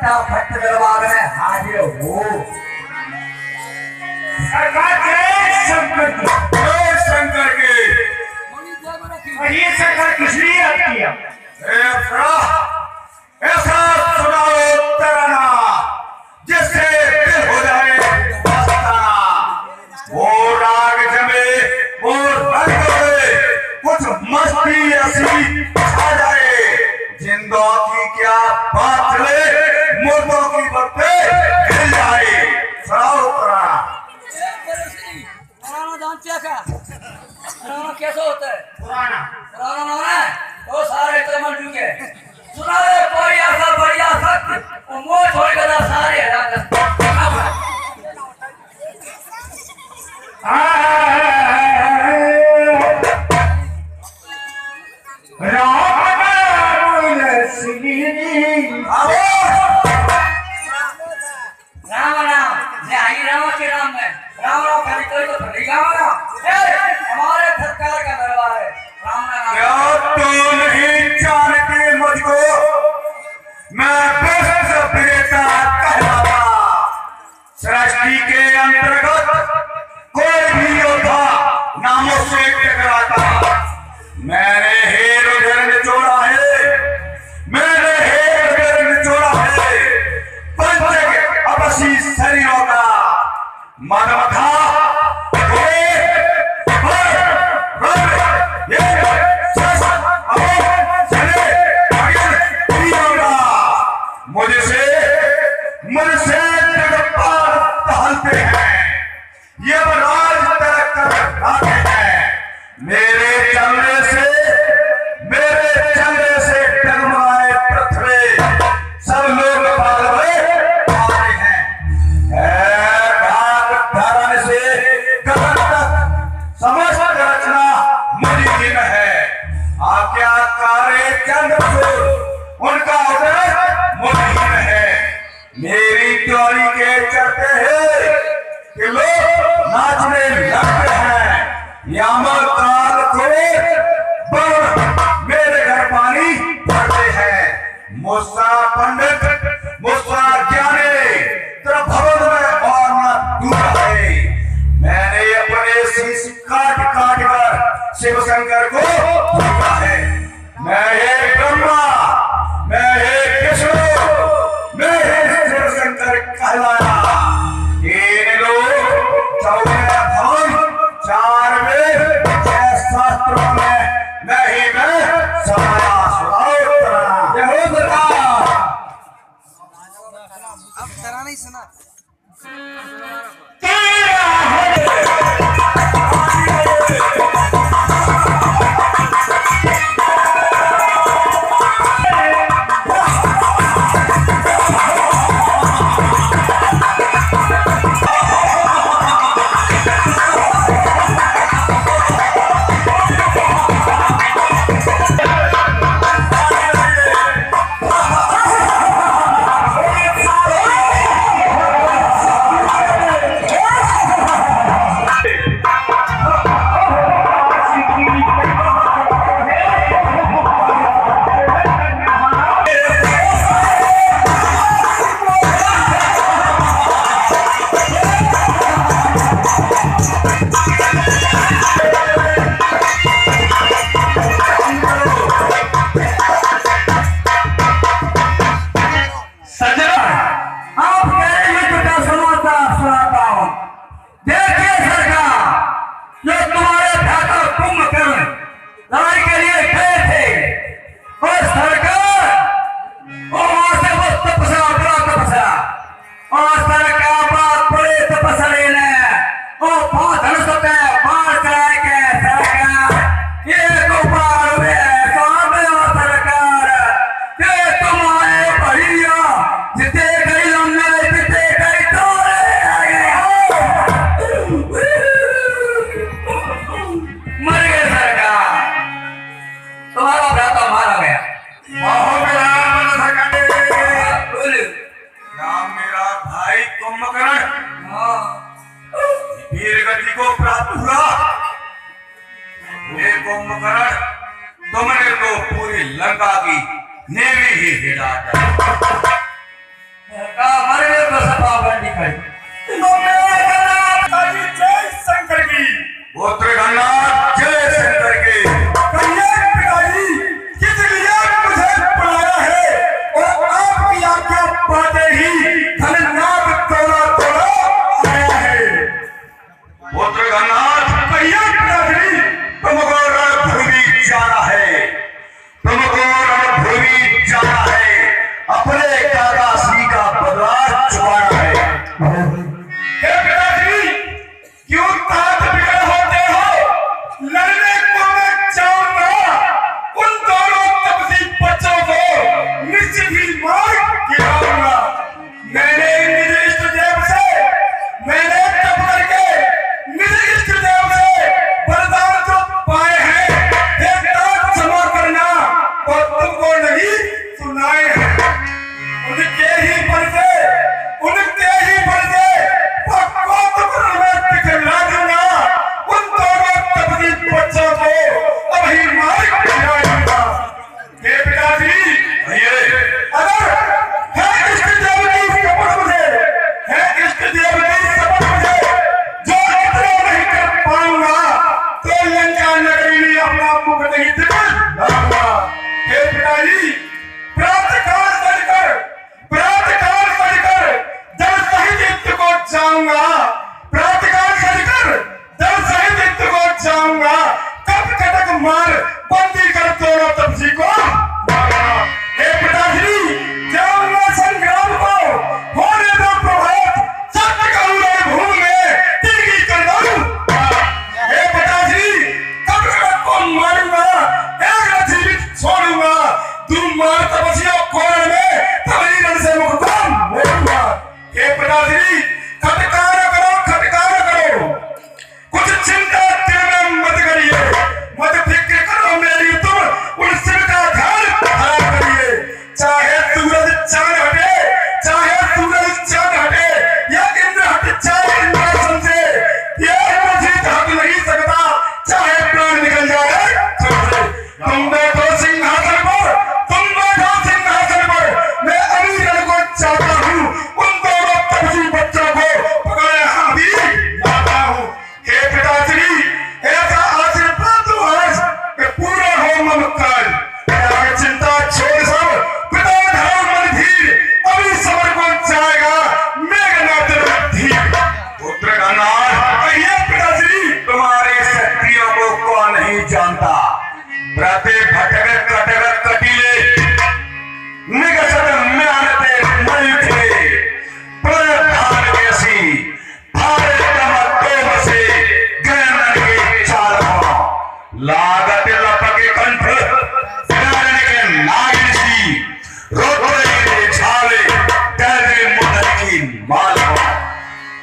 फटाफट दरबार में हाजिर हो। सरकार जय शंकर की, जय शंकर की। और ये सरकार किस लिए आती है? ऐसा सुनाओ तराना जिससे दिल हो जाए मस्ताना। वो राग जमे, वो रंग जमे, कुछ मस्ती ऐसी छा जाए। जिंदों की क्या बात चले, मुर्दों की बातें हिल जाए। सुनाओ तराना। पुराना जानते हैं क्या? पुराना कैसे होता है? पुराना पुराना नाम है तो सारे तमंडू के सुना दे कोई ऐसा बढ़िया सख्त मोह छोड़ कर सारे हरा कर। राम राम ये आई राम के नाम में राम राम खाली कोई तो फटेगा ना। हमारे सरकार का दरबार है। राम राम क्या तू नहीं जानती मुझको? मैं विश्व विजेता कहलाता। सृष्टि के अंतर्गत कोई भी योद्धा नामों से टकराता। मैंने हेर उधर निचोड़ा है, मैंने हेर उधर निचोड़ा है। पंच अवशी शरीरों का मदमथा मुझसे टहलते हैं। ये राज तरक कर आते हैं। मेरे चलने से डगमगाए पृथ्वी। सब लोग पागल आते हैं। धारण से गगन तक समस्त रचना मुझी में है। आज्ञाकारे चंद्रसूर उनका उदय मुझी में है। मेरी त्योरी के चलते हैं कि लोग नाचने लगते हैं। यामल काल को मेरे घर पानी भरते हैं। मुस्सा पंडित मुस्सा ज्ञानी तेरा भवन में और न दूर है। मैंने अपने शीश काट काट कर शिव शंकर को देखा है। मैं हे ब्रह्मा, मैं हे विष्णु, मैं हे शिव शंकर कहलाया। इन लोग 14 भवन 4 वेद 6 शास्त्रों में नहीं मैं समाया। सुनाओ तराना। जय हो सरकार। अब तराना नहीं सुना। तुमने तो पूरी लंका की नेवी ही हिला दी।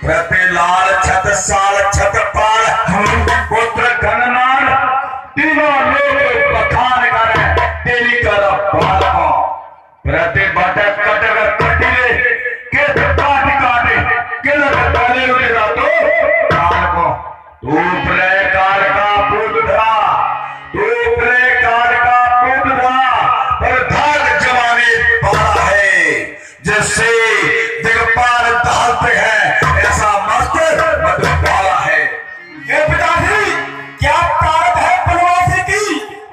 प्रति लाल छत साल छत पाल पुत्र गणनान तीनों लोग बखान करे तेरी कर बाल को प्रति बटक कटक कटिले के काट काटे के लग डाले हुए रातो काल को तू प्रलय काल का पुत्र था तू प्रलय काल का पुत्र था पर भाग जमाने पाला है जिससे दिगपाल दहाड़ते हैं ऐसा मस्त मत पाला है। ये पिताजी क्या ताकत है बनवासी की,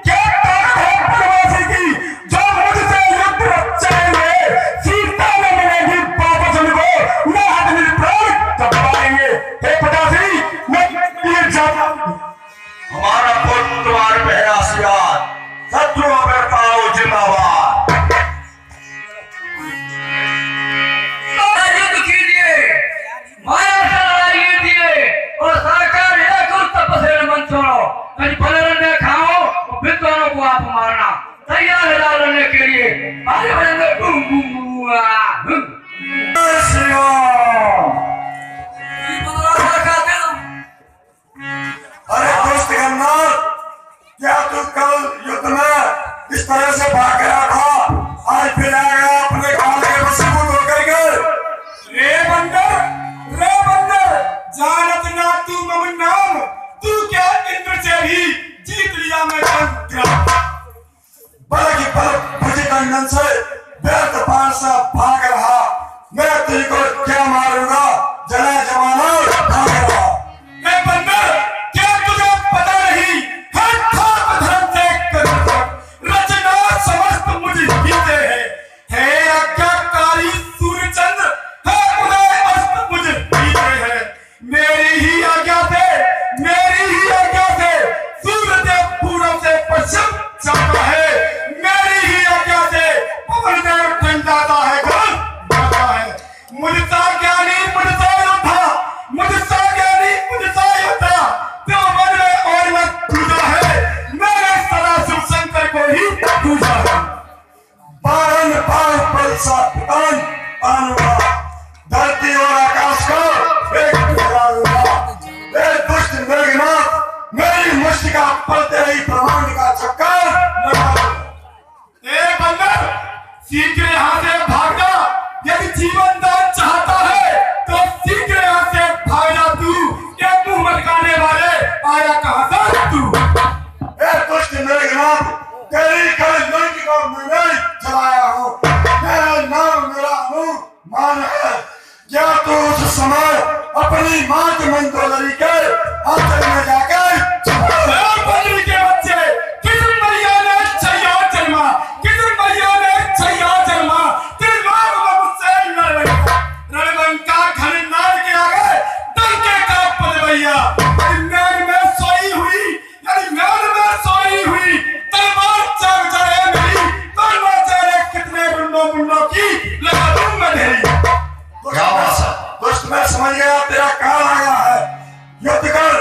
क्या ताकत है बनवासी की, जो मुझसे युद्ध रचाएंगे सीता न मिलेगी वापस उनको न हाथ में प्राण कटवाएंगे। हे पिताजी मैं तीर जाता हूं। हमारा पुत्र तुम्हारे पे है आशीर्वाद शत्रुओं पर पाओ जिंदाबाद। युद्ध कीजिए माया से लड़ाई कीजिए और सरकार एक उस तपस्या मन छोड़ो कहीं बलरन में खाओ और विद्वानों को आप मारना तैयार है लड़ने के लिए आगे बढ़ेंगे boom boom boom Shri Ram. अरे दोस्त गन्नाथ, क्या तू कल युद्ध में इस तरह से भाग गया था, आज फिर आ गया अपने काल के वशीभूत होकर के। रे बंदर, जानत ना तू मम नाम, तू क्या इंद्र से भी जीत लिया मैं बल की बल भुजगंडन से व्यर्थ बाण सा भाग रहा, मैं तुझको क्या मारूंगा जना जमाना भाग रहा। रे बंदर, क्या तुझे पता नहीं हर थाप धर्म से रचना समस्त मुझ जीते हैं, हे आज्ञाकारी सूर्यचंद्र, हे उदय अस्त मुझ जीते हैं। मेरी ही आज्ञा से सूर्यदेव पूर्व से पश्चिम जाता है, मेरी ही आज्ञा से पवन देव ठंडाता है गल जाता है। मुझसा ज्ञानी मुझसा योद्धा तो मन में और मत पूजा है, मैंने सदा शिव शंकर को ही पूजा है। बारन बार बल सा पुतान पानुआ, धरती और आकाश को एक ठहराऊंगा। ए दुष्ट मेघनाथ, मेरी मुष्टिका पलते ही ब्रह्मांड का चक्कर लगा दो। ए बंदर, शीघ्र यहाँ से भाग जा, यदि जीवन दान चाहता है तो शीघ्र यहाँ से भाग जा। तू ये मुंह मटकाने वाले आया कहाँ से तू? ए दुष्ट मेघनाथ, तेरी कल लंक को मैंने जलाया हूँ, मेरा नाम मेरा अनुमान है। क्या तू उस समय अपनी मां के मंदोदरी के आंचल में जाकर बदरी के बच्चे किस मैया ने छैया जन्मा, किस मैया ने छैया जन्मा, त्रिलोक में मुझसे रणलंका घन नाद के आगे डंके का पलवैया। नाग में सोई हुई तलवार चल जाए मेरी, तलवार चले कितने बुंडों की लगा दूं मैं ढेरी। क्या बात है? दुष्ट मैं समझ गया तेरा काल आया है, युद्ध कर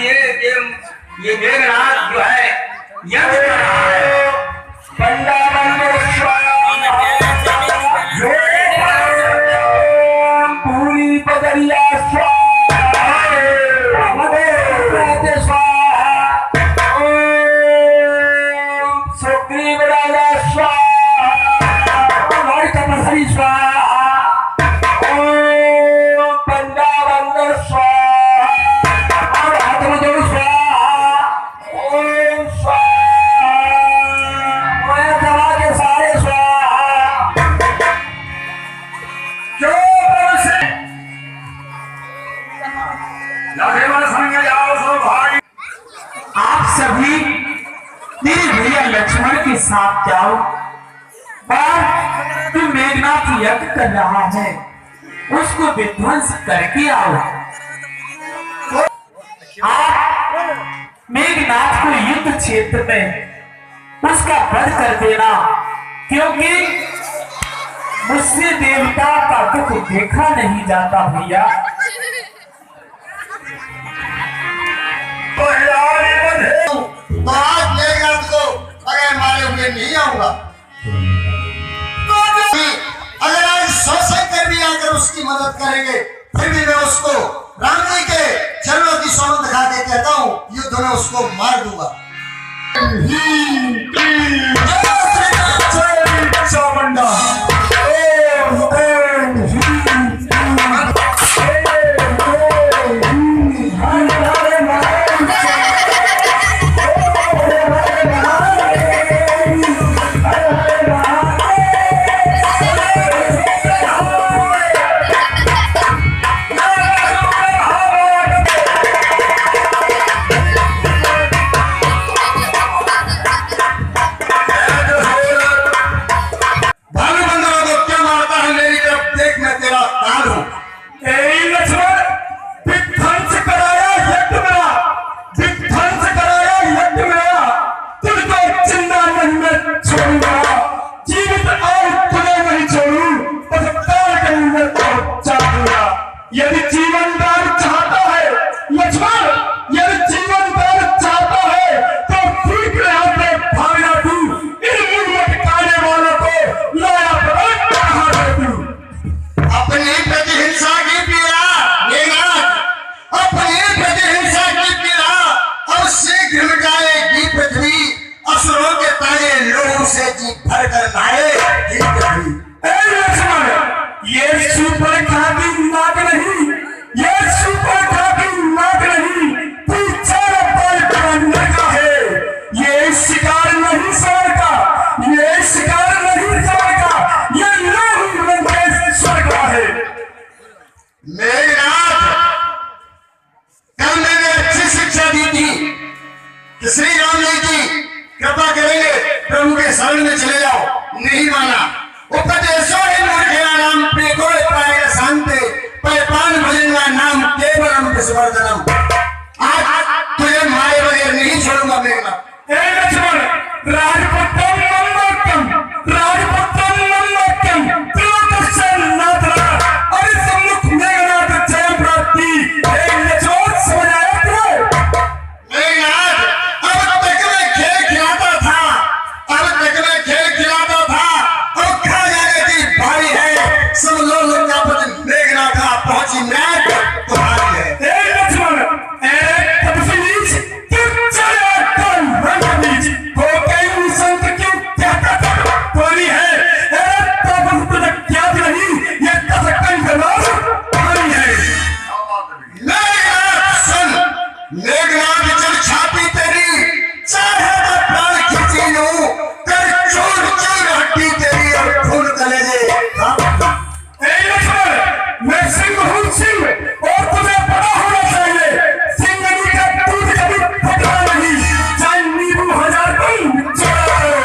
ये मेघनाथ जो है यज्ञ कर रहा है। पंडा पूरी बदलिया सुग्रीव राजा स्वाहा तपस्वी स्वाहा पंडा बंदर स्वाहा और हाथ में जोड़ स्वाहा ओम स्वाहा मैं दवा के सारे स्वाहा जो से लक्ष्मण संग जाओ सो भाई। आप सभी मेरे भैया लक्ष्मण के साथ जाओ और तू मेघनाथ यज्ञ कर रहा है उसको विध्वंस करके आओ। आप मेघनाथ को युद्ध क्षेत्र में उसका वध कर देना क्योंकि मुझसे देवता का दुख देखा नहीं जाता भैया। तो आज मेघनाथ को अगर मारे हुए नहीं आऊंगा तो अगर आज शोषण कर भी आकर उसकी मदद करेंगे फिर भी मैं उसको राम जी के चरणों की सौगंध खा के कहता हूँ युद्ध में उसको मार दूंगा। चामुंडा यदि जीवन दान चाहता है लक्ष्मण, यदि जीवन दान चाहता है तो ठीक रहते भागना तू इन मूर्ख काने वालों को लाया पकड़ कहाँ है तू। अपनी प्रतिहिंसा की पीड़ा मेघनाथ, अपनी प्रतिहिंसा की पीड़ा अब शीघ्र मिटाएगी पृथ्वी। असुरों के ताने लोगों से जी भर कर लाए पृथ्वी। लक्ष्मण ये सुपर खाती नाक नहीं, ये सुपर खाती नाक नहीं, तू चार पाल काटने का है। ये शिकार नहीं सवर का, ये शिकार नहीं सवर का, ये लोग लंकेश्वर का है। मेघनाथ, कल मैंने अच्छी शिक्षा दी थी कि श्री राम जी की कृपा करेंगे प्रभु के शरण में चले जाओ, नहीं माना। उपदेशो ही मूर्खेना नाम प्रेकोड़ पाएगा शांति परिपान भजनवा नाम केवलम विस्वर्धनम। आज तुझे मारे बगैर नहीं छोड़ूंगा मेघनाथ। लक्ष्मण राजपुत्रम नंदोत्तम, राजपुत्रम नंदोत्तम, त्रिलोकशन नाथरा अरे सम्मुख मेघनाथ जय प्राप्ति। लक्ष्मण समझ आया तुम्हें? मेघनाथ, अब तक मैं खेल खिलाता था, अब तक मैं खेल खिलाता था, अब खा जाने की बारी है। सब लोग का पद मेघनाथ का पहुंची मैं तुम्हारी है। लक्ष्मण तपस्वी नीच, तू चले कौन रंग बीच, हो कई संत क्यों कहता था कोई है। तब तुझे क्या नहीं ये कसकन जवाब पानी है। मेघनाथ सुन, मेघनाथ जब छाती तेरी चाहे तो प्राण खींची लूं, कर चूर चूर हड्डी तेरी और खून कलेजे। लक्ष्मण मैं सिंह हूँ सिंह और तुम्हें पता होना चाहिए सिंह का दूध कभी फटा नहीं, चाहे नींबू हजार तुम चढ़ा करो,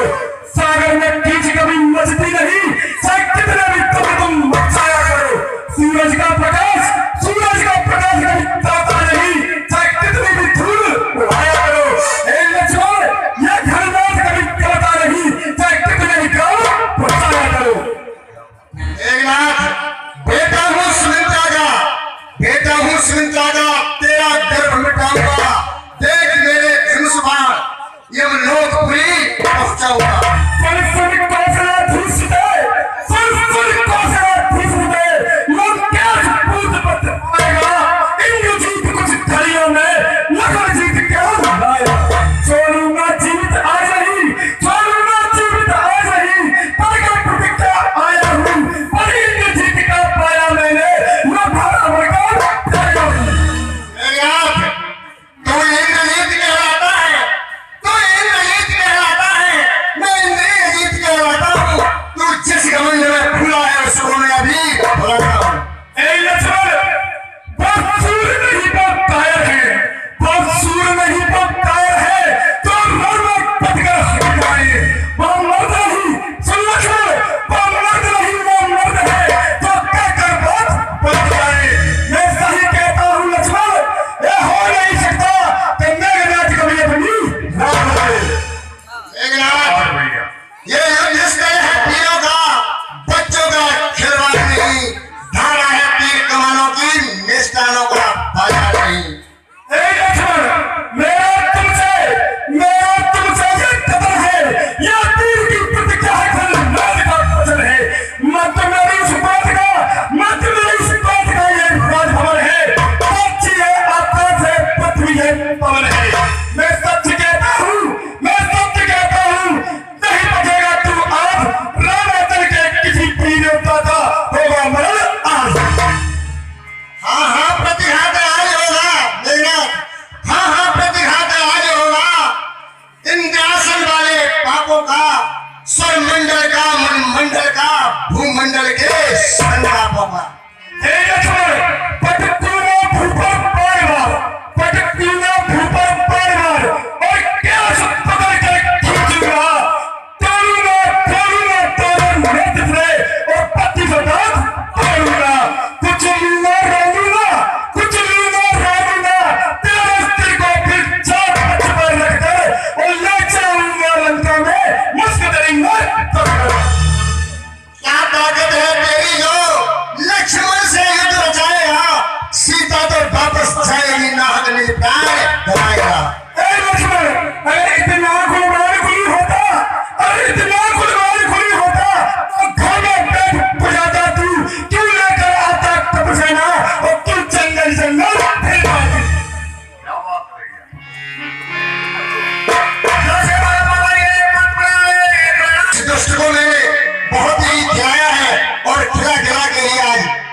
सागर में कीच कभी मचती नहीं, चाहे कितने भी तुम मचाया करो। सूरज का प्रकाश कभी ताता नहीं, चाहे कितनी भी धूल उड़ाया करो।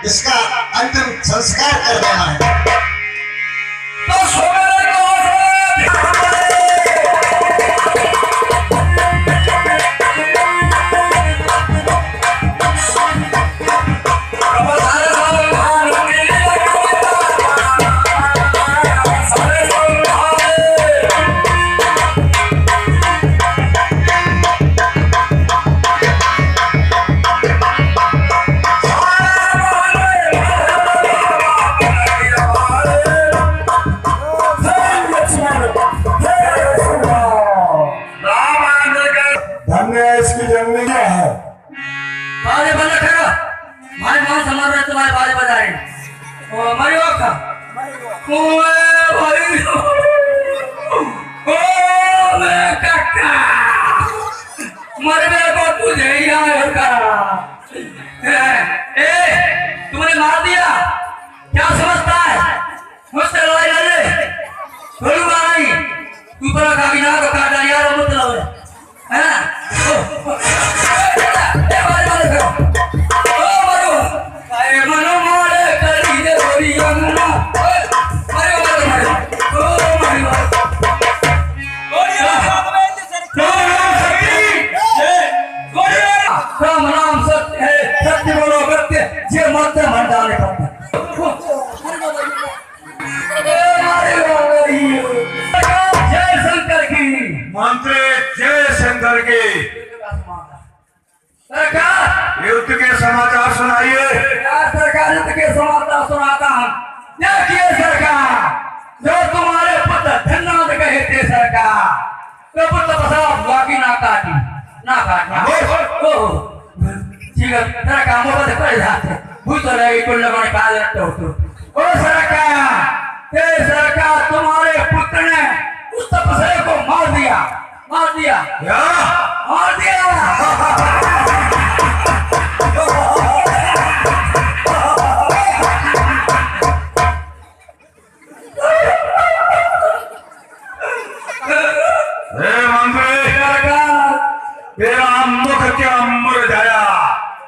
इसका अंतिम संस्कार कर देना है। तो सोमेरे को धन्य है इसकी जन्म क्या है। बाजे बजा खड़ा भाई मान समार रहे तुम्हारे बाजे बजा रहे ओ मरी वक्त ओए भाई ओ मैं काका मर गए को तुझे यार का ए तुमने मार दिया क्या समझता है मुझसे लड़ाई लड़े थोड़ी मार नहीं तू पर कागज ना को काटा यार मतलब है राम राम सत्य है सत्य बोलो सत्य जे मत मन डाले जय शंकर की मंत्री जय शंकर की। सरकार युद्ध के समाचार सुनाइए। सरकार युद्ध के समाचार सुनाता हूँ। देखिए सरकार जो तुम्हारे पुत्र धन्यवाद कहे थे सरकार तो पुत्र प्रसाद बाकी ना काटी ठीक है सरकार मोबाइल कर जाते भूत रहेगी कुल लोगों ने कहा जाते हो तो ओ सरकार तुम्हारे पुत्र ने उस तपस्या को मार दिया क्या? मार दिया मंत्री तेरा मुख क्या मुरझाया?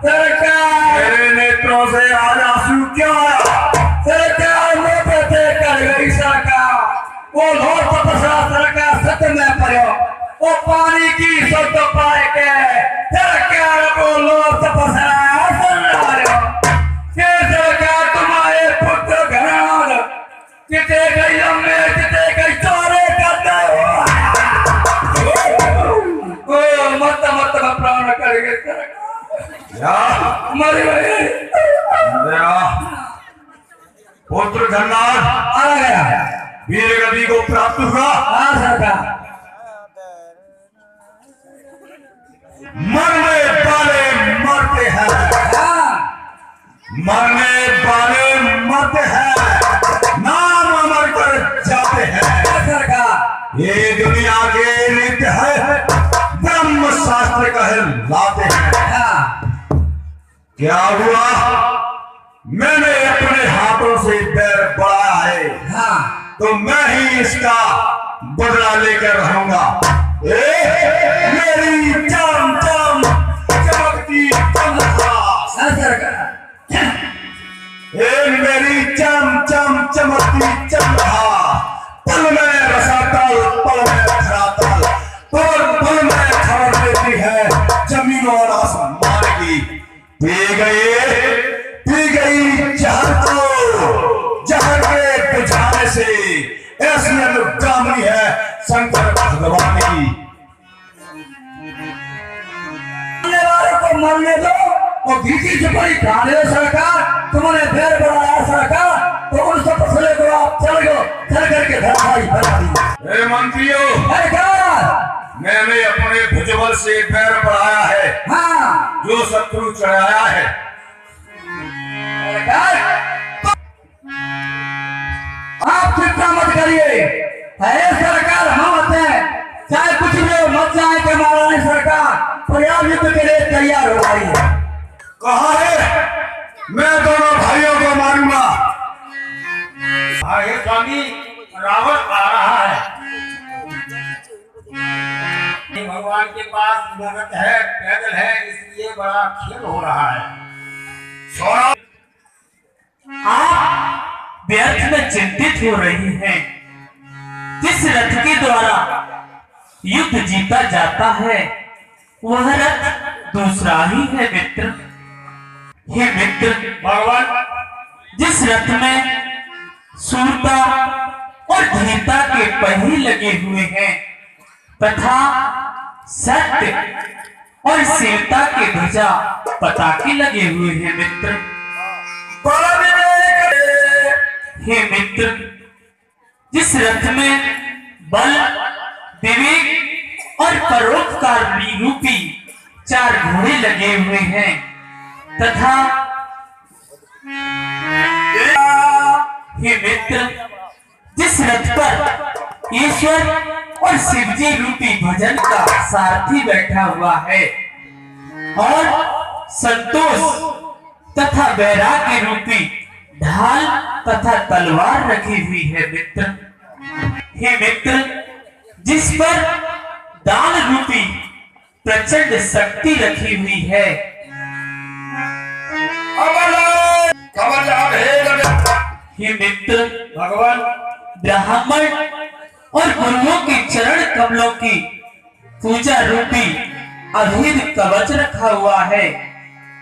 सरकार तेरे नेत्रों से आज आंसू क्यों आया? सरकार में पैसे कर गई सरकार वो घोर तपस्या सरकार सत्य में पड़ो वो पानी की शब्द पाए के सरकार को लोग तपस्या सुन रहे ये सरकार तुम्हारे पुत्र घरान कितने कई लंबे कितने कई चौड़े करते हो मत प्राण करेंगे सरकार मर गए मेरा पुत्र धन्नाथ आ गया वीर गति को प्राप्त हुआ। हाँ सरकार मरने वाले मरते हैं, मरने वाले मरते हैं, नाम अमर कर जाते हैं। सरकार ये दुनिया के नित्य है ब्रह्म शास्त्र कहलाते हैं। क्या हुआ? मैंने अपने हाथों से बैर बढ़ाया है तो मैं ही इसका बदला लेकर रहूंगा। मेरी चम चम चमकती चमत्कार मेरी चम चम चमकती चमत्कार पल में रसातल पल में धरातल पल में खबर देती है जमीन और आसमान की। पी गई जहर के बुझाने से ऐसी अनुगामी है शंकर भगवान की। मरने वाले को मरने दो और भीखी चुपाई खाने दो सरकार तुमने फिर बढ़ाया सरकार तो उन सब फसले को आप चल करके धराई बना दी। मंत्रियों सरकार मैंने अपने भुजबल से पैर बढ़ाया है हाँ जो शत्रु चढ़ाया है। आप चिंता मत करिए सरकार हम होते हैं चाहे कुछ भी हो मत जाए के महारानी सरकार पर्याप्त युद्ध के लिए तैयार हो रही है। कहा है मैं दोनों भाइयों को मारूंगा। हे स्वामी रावण आ रहा है। भगवान के पास नगद है पैदल है इसलिए बड़ा खेल हो रहा है। आप व्यर्थ में चिंतित हो रही हैं। जिस रथ के द्वारा युद्ध जीता जाता है वह रथ दूसरा ही है मित्र। हे मित्र, भगवान जिस रथ में सूरता और धीरता के पहिए लगे हुए हैं तथा सत्य और शीलता के ध्वजा पताके लगे हुए हैं मित्र। हे मित्र, जिस रथ में बल, विवेक और परोपकार रूपी 4 घोड़े लगे हुए हैं तथा हे मित्र, जिस रथ पर ईश्वर और शिवजी रूपी भजन का सारथी बैठा हुआ है और संतोष तथा वैराग्य रूपी ढाल तथा तलवार रखी हुई है मित्र। हे मित्र, जिस पर दान रूपी प्रचंड शक्ति रखी हुई है। हे मित्र, भगवान ब्राह्मण और गुरुओं के चरण कमलों की पूजा रूपी अभेद कवच रखा हुआ है।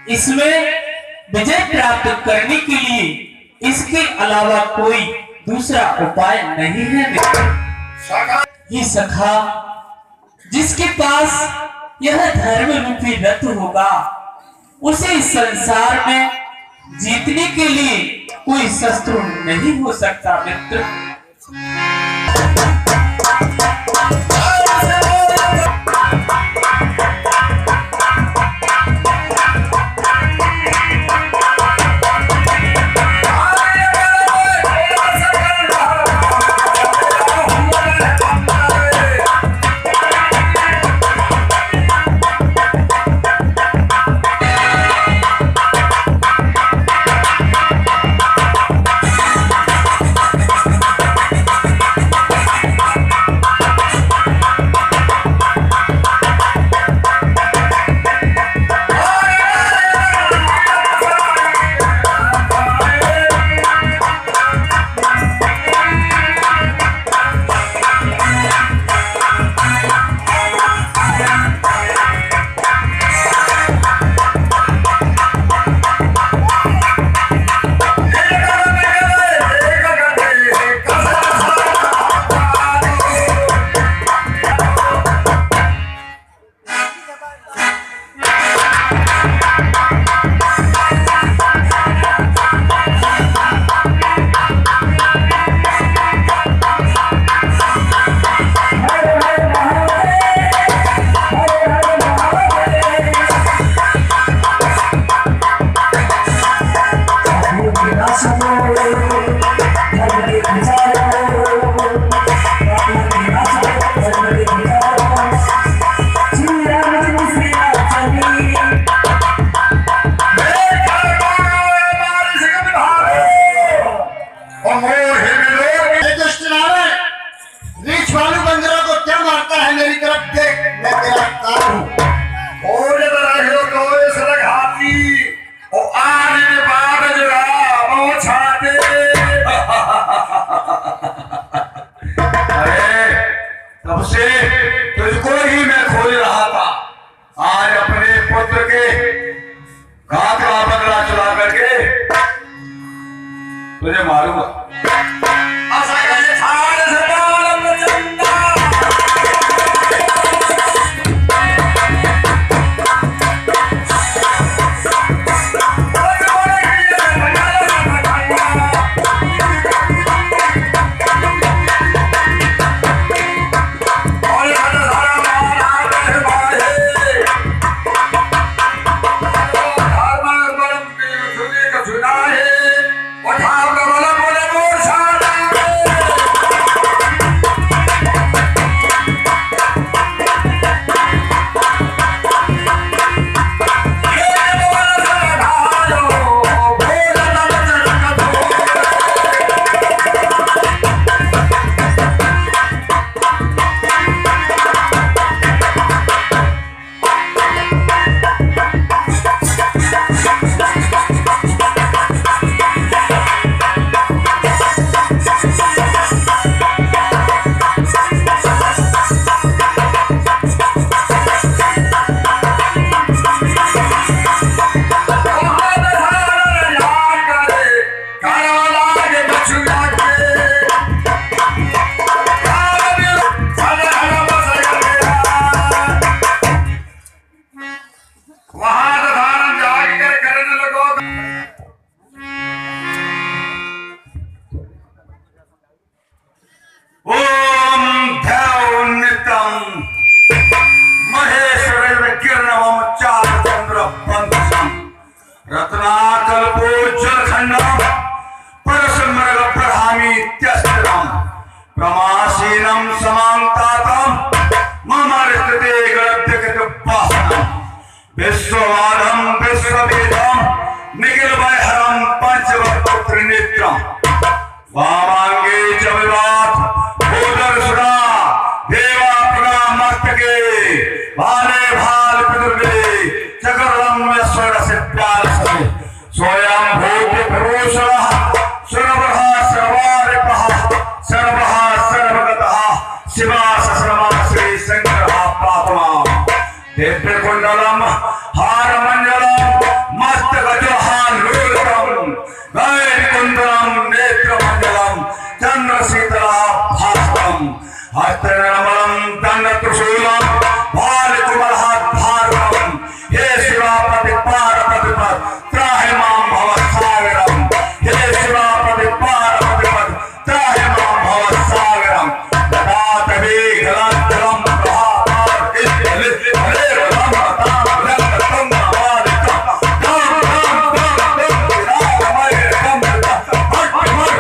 इसमें विजय प्राप्त करने के लिए इसके अलावा कोई दूसरा उपाय नहीं है मित्र। ये सखा, जिसके पास यह धर्म रूपी रथ होगा उसे इस संसार में जीतने के लिए कोई शत्रु नहीं हो सकता मित्र। तब से तुझको ही मैं खोज रहा था। आज अपने पुत्र के घात का बदला चुरा करके तुझे मारूंगा। प्रचंडम परसमृग प्रहामी त्यस्त्रम प्रमासीनम समांतातम ममर्तते गणत्यकृतपाहनम विश्ववादम विश्ववेदम निखिल वैहरम पंचवक्त्र नेत्रम वामांगे च विवाद भूदर्शना देवा पुरा मस्तके भाले भाल पितृवे चक्रम स्वरस्य प्याल समे स्वयं भूति भूषणः सर्वः सर्वारिपः सर्वः सर्वगतः शिवा सस्रमा श्री शंकरः पापमा दिव्य कुंडलम हार मंडलम मस्तक जोहान लोलकम गैर कुंडलम नेत्र मंडलम चंद्र शीतला भास्करम हस्तनमलम दंड त्रिशूलम भाल कुमलहात भारतम हे शिवापति पार्वती पद त्राहि मां भवसागरम हे शिवापति पार्वती पद त्राहि मां भवसागरम ददात वे गलांतरम प्रभात इष्ट हरे राम ताम रक्त तुम नवादित राम राम राम रामय कम हट मर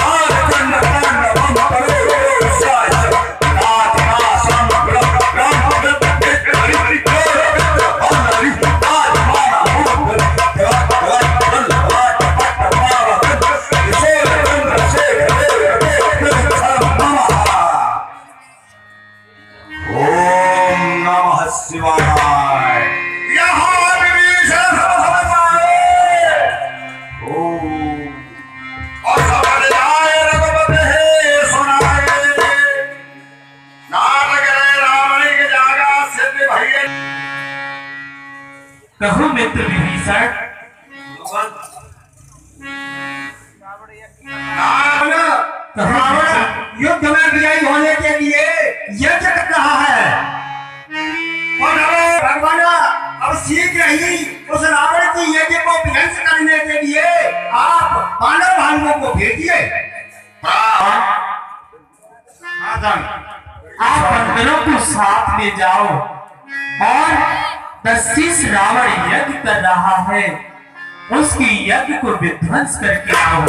राज चंड चंड बम करो साय नाथ नासम राम राम हरि हरि हरि आज माना भूत देवा देवा बल पट पावक ईश्वर चंद्र शेखर नमः ओम नमः शिवाय यहाँ विभीषण ओम और सबर जाए रघुपति हे सुनाए नारद करे रावण के जागा सिद्ध भइए कहो मित्र विभीषण, रावण युद्ध में विजयी होने के लिए यज्ञ कर रहा है और भगवान अब शीघ्र ही उस रावण की यज्ञ को विध्वंस करने के लिए आप पांडव भाइयों को भेजिए। आप बंदरों को साथ ले जाओ और दशीस रावण यज्ञ कर रहा है उसकी यज्ञ को विध्वंस करके आओ।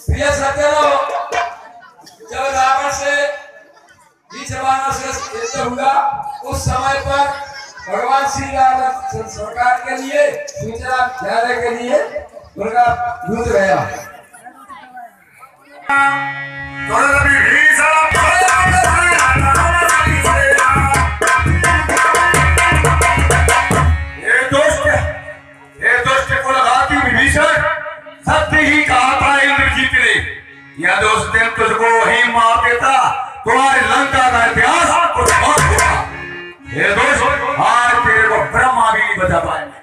प्रिय सज्जनों, जब रावण से बीच बाणों से युद्ध हुआ उस समय पर भगवान श्री राम सरकार के लिए सूचना देने के लिए उनका युद्ध गया। सत्य ही कहा था इंद्रजीत ने, यदि उस दिन तुझको वही मार देता तुम्हारे लंका का इतिहास कुछ और होगा। ये दोस्त आज तेरे को ब्रह्मा भी नहीं बचा पाएंगे।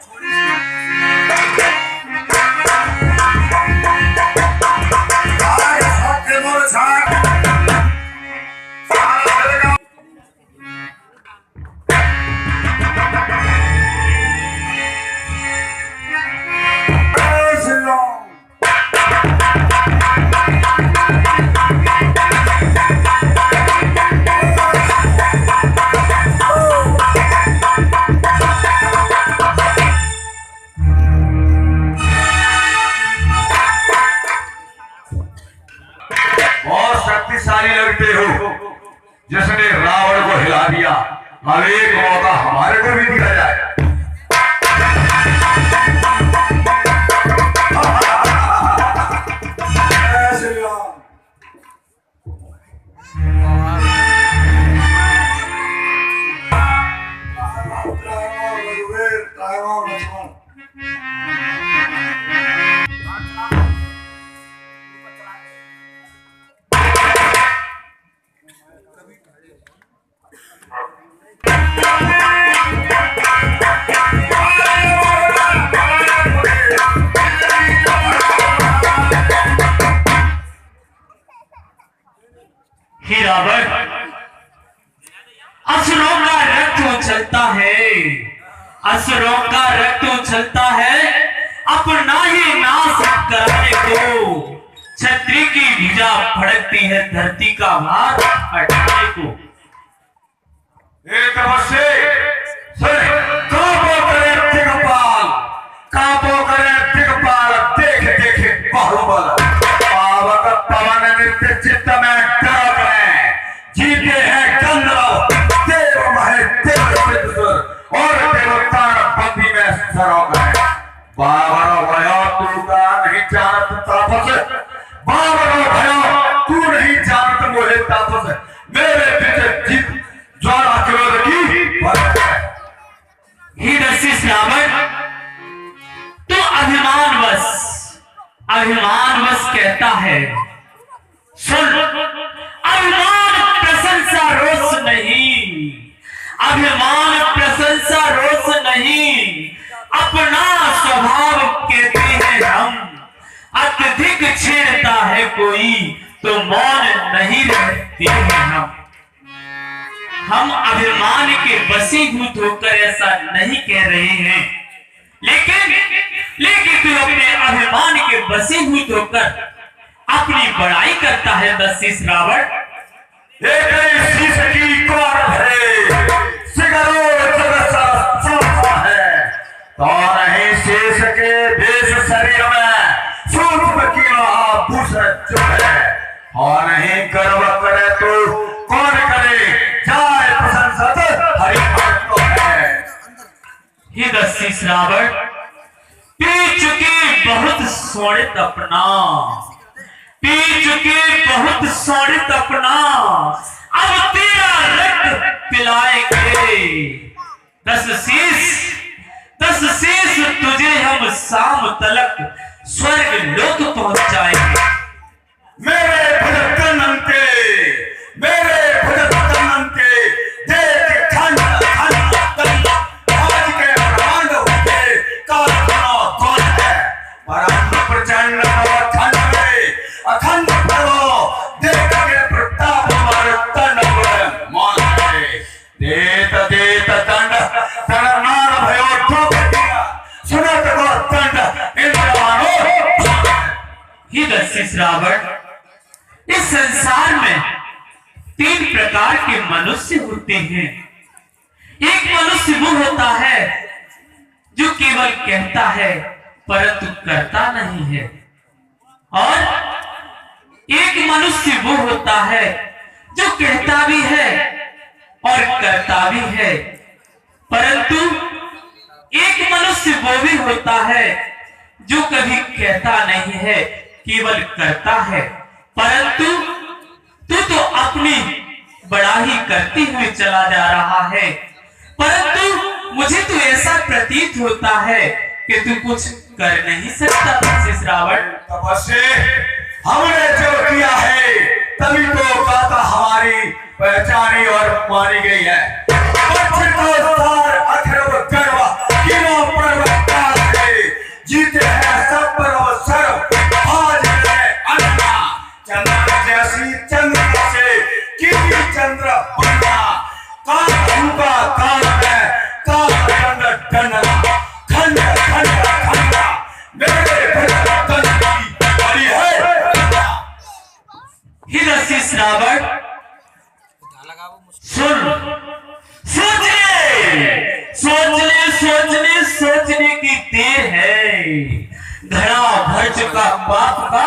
सत्य मौका हमारे को भी दिया जाए। जय श्री राम। रघुवीर, राघव, लक्ष्मण। हे रावण, असुरों का रक्त उछलता है, असुरों का रक्त उछलता है, अपना ही नाश कराने को। छत्री की भुजा फड़कती है धरती का भार हटाने को। एक अवश्य काबो करे दिगपाल, काबो करे दिगपाल, देख देख बाहुबल, पावक पवन नित्य चित्त में डर गए, जीते हैं गंधर्व, देव महे देव और देवतान बंदी में सरो गए। बाबरो भयो तू का नहीं जानत तापस, बाबरो भयो तू नहीं जानत मोहे तापस, मेरे बीच जीत ज्वाला क्रोध की भरत है। हे दशरथ रावण, तू अभिमानवश कहता है। सुन, अभिमान प्रशंसा रोष नहीं, अभिमान प्रशंसा रोष नहीं, अपना स्वभाव कहते हैं हम। अत्यधिक छेड़ता है कोई तो मौन नहीं रहते हैं हम अभिमान के वशीभूत होकर ऐसा नहीं कह रहे हैं, लेकिन तू अपने अभिमान के वशीभूत होकर अपनी बड़ाई करता है दशरथ रावण। एक शीश की कौन है, सिगरो जगत है, तो नहीं शेष के देश शरीर में सूक्ष्म की आभूषण जो है, और नहीं गर्व करे तो कौन करे, जाए प्रशंसा तो हरि भक्त तो है। हे दशरथ रावण, पी चुके बहुत सोनित अपना, पी चुके बहुत सोनित अपना, अब तेरा रक्त पिलाएंगे। दशरथ तुझे हम शाम तलक स्वर्ग लोक पहुंचाएंगे। मेरे भजन के, मेरे भजन के देख खंड खंड खंड आज के ब्रह्मांड होते कारखाना कौन है, परम प्रचंड खंड में अखंड प्रभो देख के प्रताप मारतन मौन है, देत देत दंड दंडनार भयो ठोक दिया, सुनत को दंड इंद्रवानो। हे दशरथ रावण, इस संसार में 3 प्रकार के मनुष्य होते हैं। एक मनुष्य वो होता है जो केवल कहता है परंतु करता नहीं है, और एक मनुष्य वो होता है जो कहता भी है और करता भी है, परंतु एक मनुष्य वो भी होता है जो कभी कहता नहीं है, केवल करता है, परंतु तू तो अपनी बड़ाई करते हुए चला जा रहा है, परंतु मुझे तो ऐसा प्रतीत होता है कि तू कुछ कर नहीं सकता दशरथ रावण। तपस्या हमने जो किया है तभी तो गाथा हमारी पहचानी और मानी गई है। जीते हैं सब पर सर्व, आज है अन्ना चंद्र जैसी चंद्र से किसी चंद्र बनना, काल का काल है, काल दंड दंडना, खंड खंड खंडा, मेरे भजन की बड़ी है। हे दशरथ रावण, सुन, सोचने की देर है, घड़ा भर चुका पाप का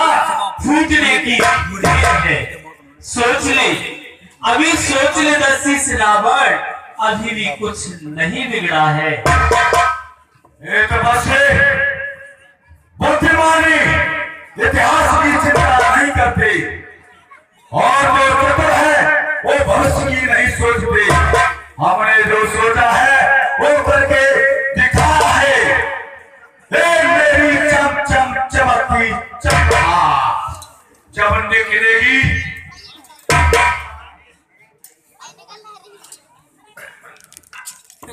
फूटने की देर है। सोच ले, अभी सोच ले दशरथ रावण, अभी भी कुछ नहीं बिगड़ा है। ये तो बस बुद्धिमानी इतिहास की चिंता नहीं करते और जो चतुर है वो भविष्य की नहीं सोचते। हमने जो सोचा है वो करके दिखा है। मेरी चम चम चमकती चमका जब निकलेगी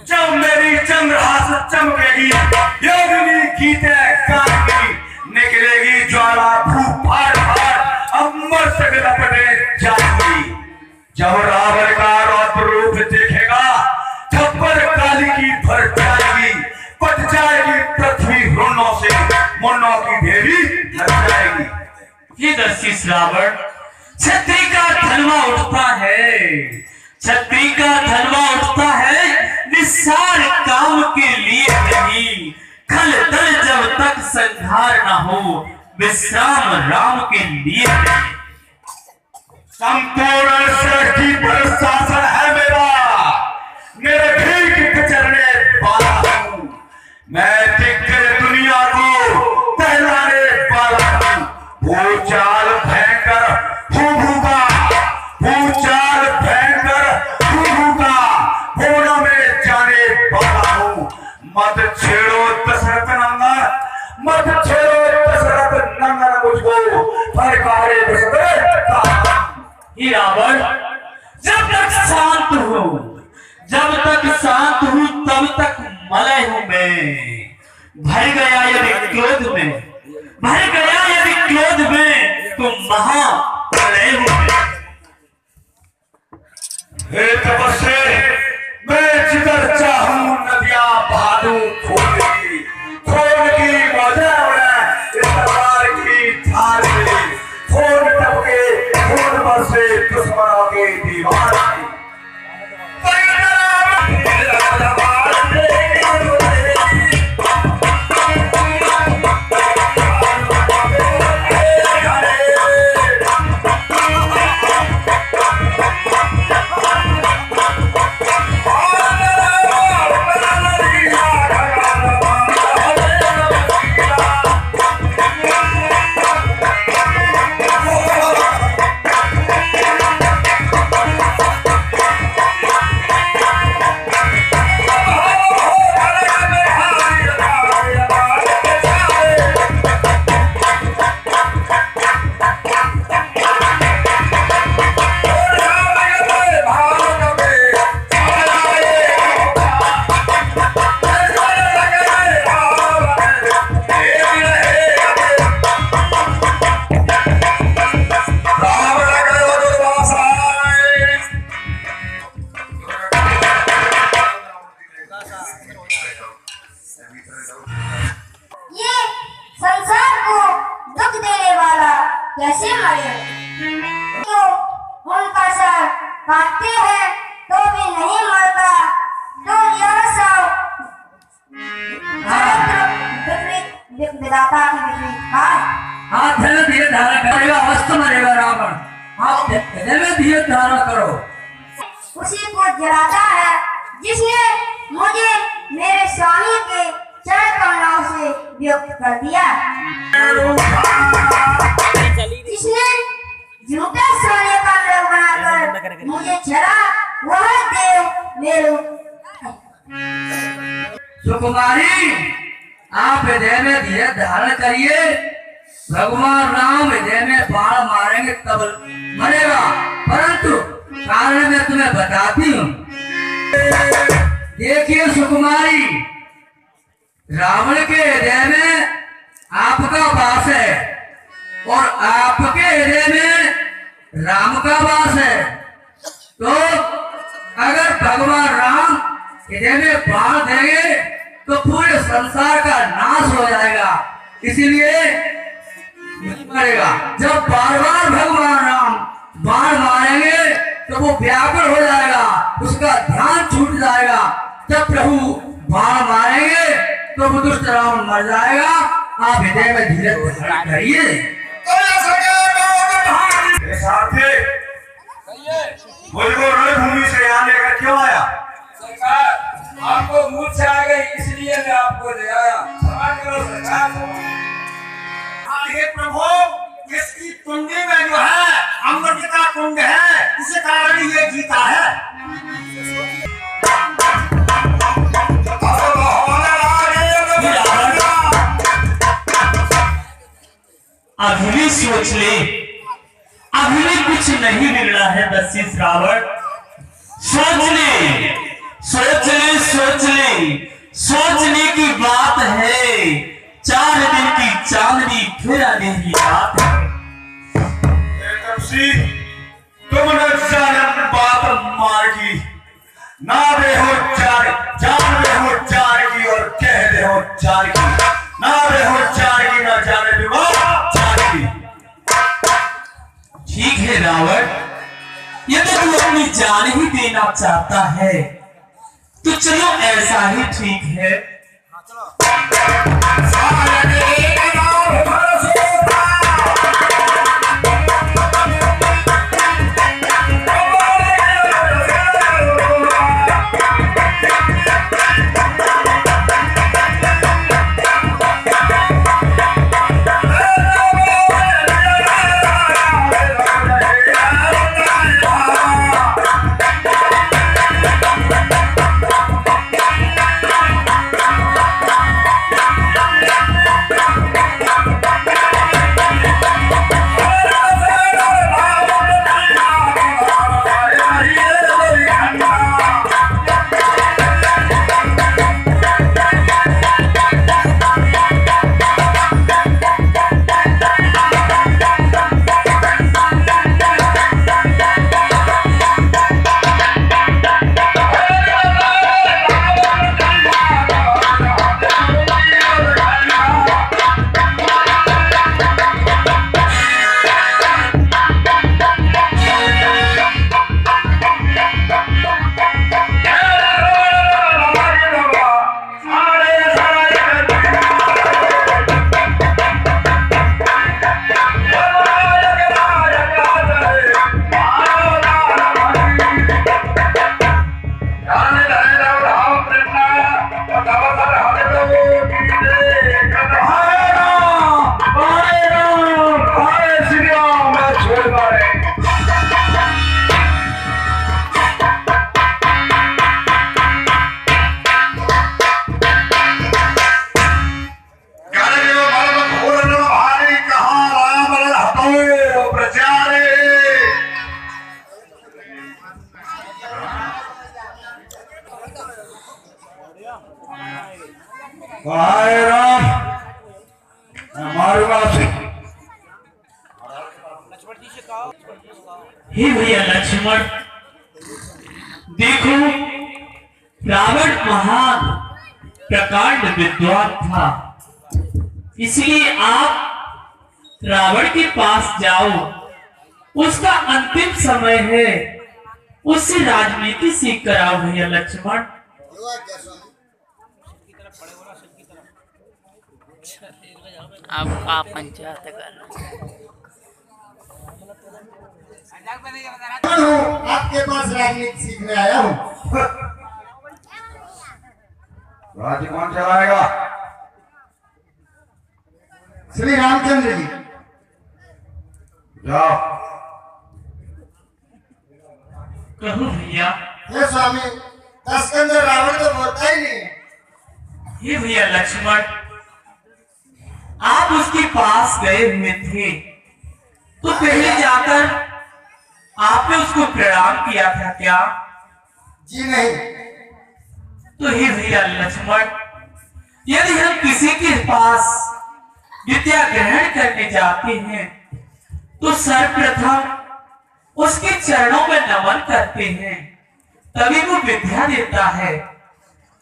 जब मेरी चंद्रहास चमकेगी योगिनी गीते गाएगी निकलेगी ज्वाला भूप फाड़ फाड़ अमर तक लपटे जाएगी। जब रावण का रौद्र रूप देखेगा थप्पड़ काली की भर जाएगी पट जाएगी पृथ्वी रोनों से मुन्नों की ढेरी लग जाएगी। ये दर्शिस रावण छत्री का धनवा उठता है, छत्री का धनवा उठता है निस्सार काम के लिए नहीं। खल दल जब तक संहार न हो विश्राम राम के लिए नहीं। संपूर्ण सृष्टि पर शासन है मेरा, मेरे भीख विचरने वाला हूँ मैं। दिग्गज दुनिया को टहलाने वाला हूँ। भूचाल भयंकर भूभूका, भूचाल भयंकर भूभूका भूना में जाने वाला हूँ। मत छेड़ो दशरथ नंदन, मत छेड़ो दशरथ नंदन मुझको फरकारे दशरथ। हे रावण जब तक शांत हो, जब तक शांत हूं तब तक मलय हूं मैं। भर गया यदि क्रोध में, भर गया यदि क्रोध में तो महाप्रलय हूं मैं। हे तपस्वी मैं जिधर चाहूं नदियां बहा दूं खून की मौजा उड़े इस तलवार की धार में। खून टपके खून बरसे दुश्मनों के दीवार में। ये संसार को दुख देने वाला कैसे मरे? तो उनका सर काटते हैं तो भी नहीं मरता। तो यह सब विधाता की विपरीत है। हाथ में धीरे धारण करेगा अवश्य मरेगा रावण। आप हृदय में धीरे धारण करो। उसी को जलाता है जिसने मुझे मेरे स्वामी के चरण कमलों से वियुक्त कर दिया, जिसने झूठा सोने का लोभ बनाकर मुझे छला, वह देव मेरु। सुकुमारी आप हृदय में धीरे धारण करिए। भगवान राम हृदय में बाण मारेंगे तब मरेगा, परंतु कारण मैं तुम्हें बताती हूँ। देखिए सुकुमारी, रावण के हृदय में आपका वास है और आपके हृदय में राम का वास है। तो अगर भगवान राम हृदय में बाण देंगे तो पूरे संसार का नाश हो जाएगा। इसीलिए मरेगा। जब बार बार भगवान राम बाण मारेंगे तो वो व्याकुल हो जाएगा, उसका ध्यान छूट जाएगा। जब प्रभु बाण मारेंगे तो वो दुष्ट रावण मर जाएगा। आप हृदय में धीरे धारण करिए। मुझको रणभूमि से यहाँ लेकर क्यों आया? हे प्रभु, इसकी कुंडी में जो है अमृत का कुंड है, इस कारण ये जीता है। अभी भी सोच ले, अभी भी कुछ नहीं बिगड़ा है दशरथ रावण। सोच ले, सोच ले, सोच ले, सोचने की बात है। 4 दिन की चांदनी फिर आने की बात है। तुमने जान बात मार की, ना दे हो चार, जान दे हो चार की और कह दे हो चार की, ना दे हो चार की, ना जाने दे हो चार की। ठीक है रावण, यदि तू अपनी जान ही देना चाहता है तो चलो ऐसा ही ठीक है। हे भैया लक्ष्मण, देखो रावण महान प्रकांड विद्वान था, इसलिए आप रावण के पास जाओ। उसका अंतिम समय है, उससे राजनीति सीख कर आओ भैया लक्ष्मण। अब आप पंचायत करना। आपके पास राजनीति सीखने आया हूँ। राज्य कौन चलाएगा? श्री रामचंद्र जी। जाओ। कहो भैया। हे स्वामी, दशकंधर रावण तो बोलता ही नहीं। हे भैया लक्ष्मण, आप उसके पास गए हुए थे तो पहले जाकर आपने उसको प्रणाम किया था क्या? जी नहीं। तो हे भैया लक्ष्मण, यदि हम किसी के पास विद्या ग्रहण करने जाते हैं तो सर्वप्रथम उसके चरणों में नमन करते हैं, तभी वो विद्या देता है।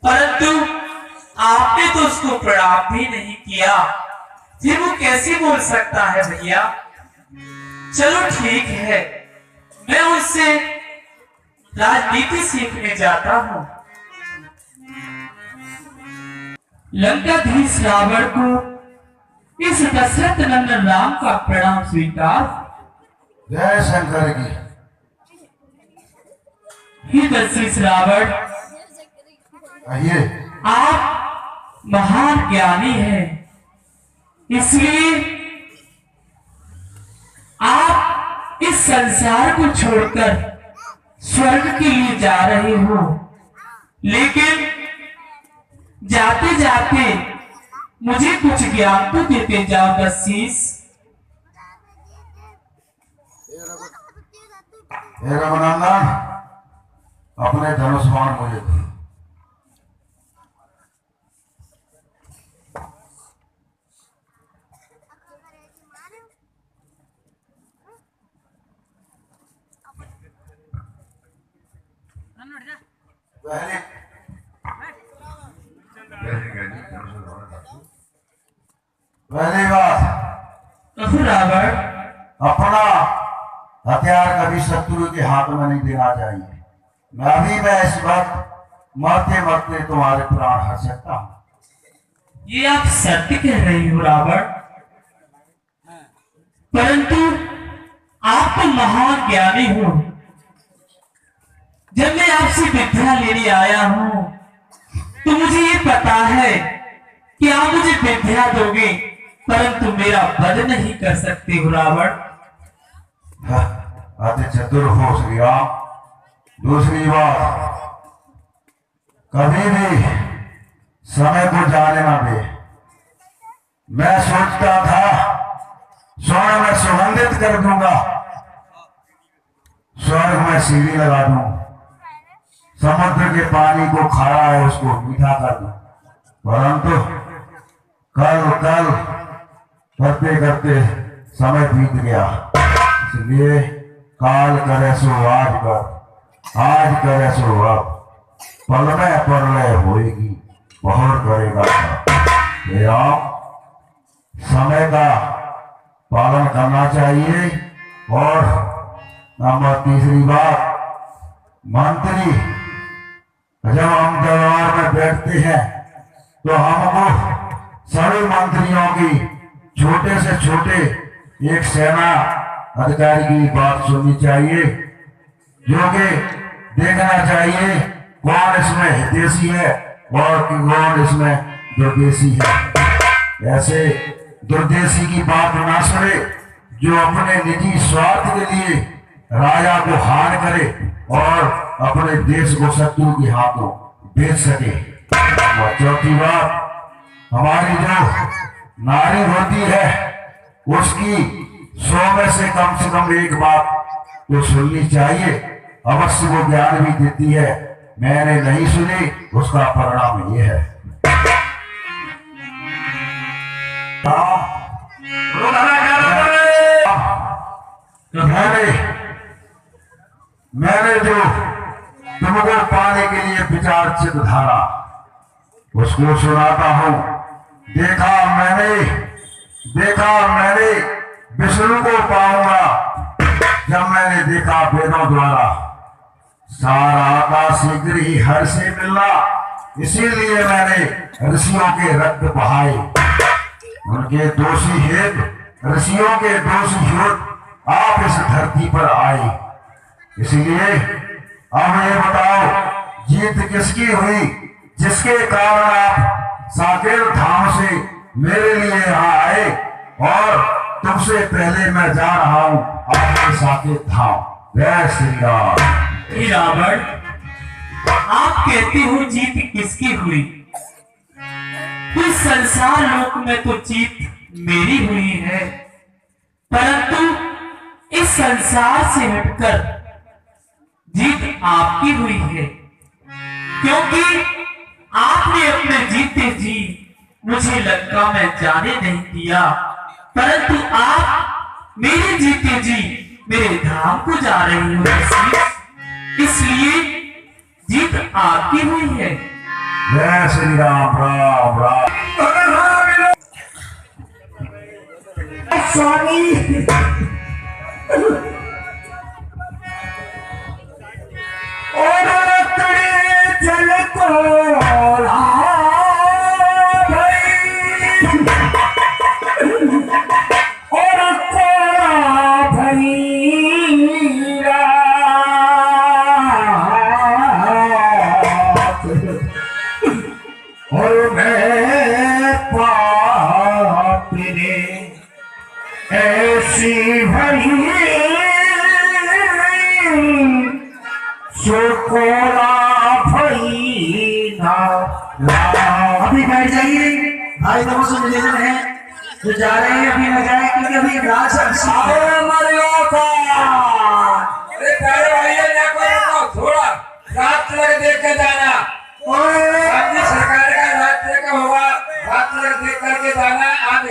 परंतु आपने तो उसको प्रणाम भी नहीं किया, फिर वो कैसे बोल सकता है भैया? चलो ठीक है, मैं उससे राजनीति सीखने जाता हूँ। लंकाधीश रावण को इस दशरथ नंदन राम का प्रणाम स्वीकार। जय शंकर की। हे दशरथ रावण, आइए। आप महान ज्ञानी हैं, इसलिए आप इस संसार को छोड़कर स्वर्ग के लिए जा रहे हो, लेकिन जाते जाते मुझे कुछ ज्ञान तो देते जाओ दसीस। रघुनंदन, अपने धनुष बाण मुझे दो। पहली बात, रावण, अपना हथियार कभी शत्रु के हाथ में नहीं देना चाहिए। मैं इस वक्त मरते मरते तुम्हारे प्राण हर सकता हूं। ये आप सत्य कह रही हो रावण, परंतु आप तो महान ज्ञानी हो। जब मैं आपसे विद्या लेने आया हूं तो मुझे ये पता है कि आप मुझे विद्या दोगे, परंतु मेरा वध नहीं कर सकते हो रावण। अति चतुर हो श्री राम। दूसरी बात, कभी भी समय को जाने ना दे। मैं सोचता था स्वर्ण में सुगंधित कर दूंगा, स्वर्ग में सीढ़ी लगा दूं, समुद्र के पानी को खारा है उसको मीठा कर दूं, परंतु कल कल करते करते समय बीत गया। इसलिए काल करे सो आज कर, आज करे सो अब, पल में परलय होएगी, बहुत करेगा मेरा। समय का पालन करना चाहिए। और नंबर तीसरी बात, मंत्री जब हम दरबार में बैठते हैं तो हमको सभी मंत्रियों की छोटे से छोटे एक सेना अधिकारी की बात सुननी चाहिए, जो कि देखना चाहिए कौन इसमें हितैषी है और कौन इसमें दुर्देशी है। ऐसे दुर्देशी की बात ना सुने जो अपने निजी स्वार्थ के लिए राजा को हार करे और अपने देश को शत्रु के हाथों बेच सके। और चौथी बात, हमारी जो नारी होती है उसकी 100 में से कम एक बात तो सुननी चाहिए। अवश्य वो ज्ञान भी देती है, मैंने नहीं सुनी, उसका परिणाम ये है। मैंने जो तुमको पाने के लिए विचार चित धारा उसको सुनाता हूं। देखा मैंने विष्णु को पाऊंगा जब मैंने देखा वेदों द्वारा सारा आकाश शीघ्र ही हर से मिलना, इसीलिए मैंने ऋषियों के रक्त बहाए, उनके दोषी हेतु ऋषियों के दोषी हेतु आप इस धरती पर आए। इसलिए अब ये बताओ जीत किसकी हुई जिसके कारण आप साकेत धाम से मेरे लिए यहाँ आए, और तुमसे पहले मैं जा रहा हूँ आपके साकेत धाम। जय श्री राम। रावण, आप कहते हो जीत किसकी हुई? इस संसार लोक में तो जीत मेरी हुई है, परंतु इस संसार से हटकर जीत आपकी हुई है, क्योंकि आपने अपने जीते जी मुझे लंका में जाने नहीं दिया, परंतु आप मेरे जीते जी मेरे धाम को जा रही हो, इसलिए जीत आपकी हुई है। जय श्री राम। राम राम। स्वामी और जल को और मैं पाप अभी बैठ जाइए, भाई लोगों से निवेदन है जो जा रहे हैं अभी न जाए, क्योंकि अभी रात से प्यारे भाई थोड़ा रात तक देख के जाना, राज्य सरकार का राज्य का होगा, रात तक देख करके जाना। आज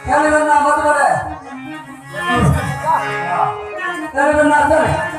क्या लेना मत बोले, क्या लेना